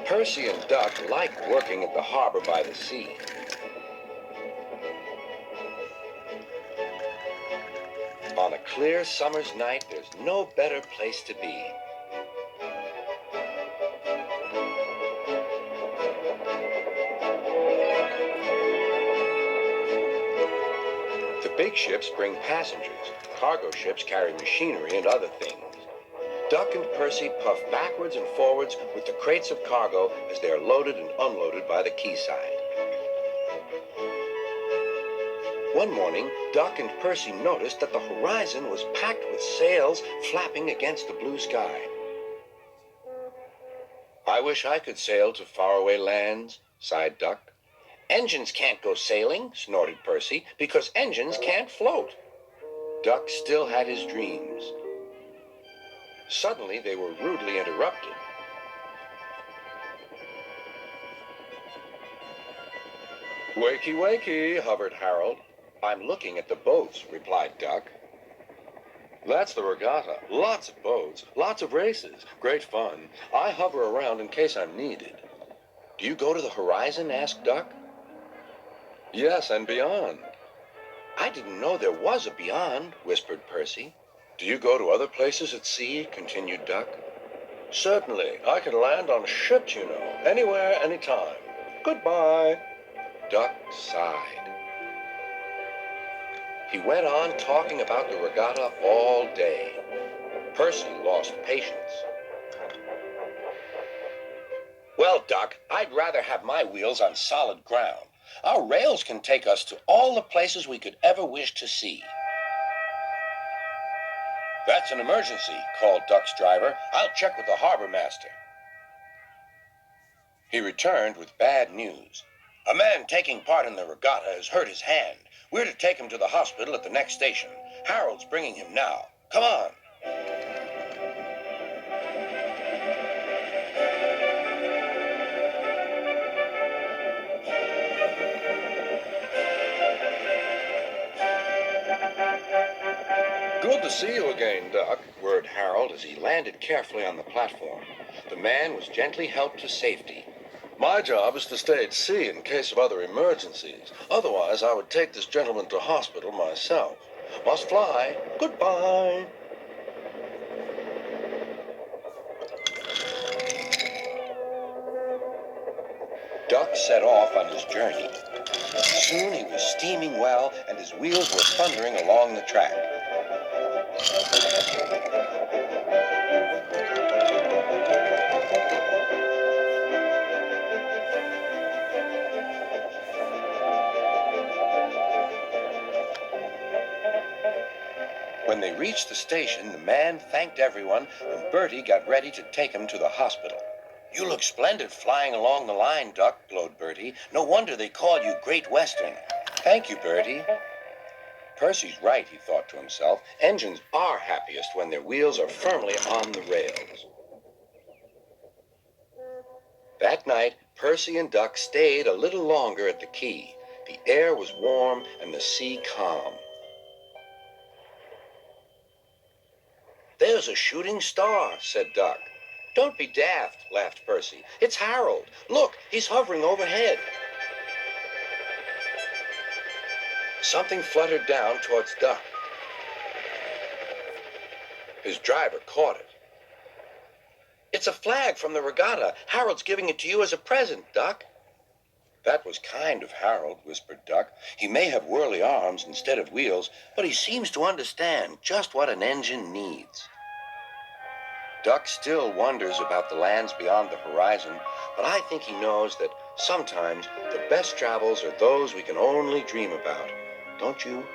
Percy and Duck like working at the harbor by the sea. On a clear summer's night, there's no better place to be. The big ships bring passengers. Cargo ships carry machinery and other things. Duck and Percy puff backwards and forwards with the crates of cargo as they are loaded and unloaded by the quayside. One morning, Duck and Percy noticed that the horizon was packed with sails flapping against the blue sky. "I wish I could sail to faraway lands," sighed Duck. "Engines can't go sailing," snorted Percy, "because engines can't float." Duck still had his dreams. Suddenly, they were rudely interrupted. "Wakey, wakey," hovered Harold. "I'm looking at the boats," replied Duck. "That's the regatta. Lots of boats, lots of races, great fun. I hover around in case I'm needed." "Do you go to the horizon?" asked Duck. "Yes, and beyond." "I didn't know there was a beyond," whispered Percy. "Do you go to other places at sea?" continued Duck. "Certainly. I can land on ships, you know, anywhere, anytime. Goodbye." Duck sighed. He went on talking about the regatta all day. Percy lost patience. "Well, Duck, I'd rather have my wheels on solid ground. Our rails can take us to all the places we could ever wish to see." "That's an emergency," called Duck's driver. "I'll check with the harbor master." He returned with bad news. "A man taking part in the regatta has hurt his hand. We're to take him to the hospital at the next station. Harold's bringing him now. Come on." "Good to see you again, Duck," whirred Harold as he landed carefully on the platform. The man was gently helped to safety. "My job is to stay at sea in case of other emergencies. Otherwise, I would take this gentleman to hospital myself. Must fly. Goodbye." Duck set off on his journey. Soon he was steaming well, and his wheels were thundering along the track. When they reached the station, the man thanked everyone, and Bertie got ready to take him to the hospital. "You look splendid flying along the line, Duck," glowed Bertie. "No wonder they call you Great Western." "Thank you, Bertie." Percy's right, he thought to himself. Engines are happiest when their wheels are firmly on the rails. That night, Percy and Duck stayed a little longer at the quay. The air was warm and the sea calm. "There's a shooting star," said Duck. "Don't be daft," laughed Percy. "It's Harold. Look, he's hovering overhead." Something fluttered down towards Duck. His driver caught it. "It's a flag from the regatta. Harold's giving it to you as a present, Duck." "That was kind of Harold," whispered Duck. "He may have whirly arms instead of wheels, but he seems to understand just what an engine needs." Duck still wonders about the lands beyond the horizon, but I think he knows that sometimes the best travels are those we can only dream about. Don't you?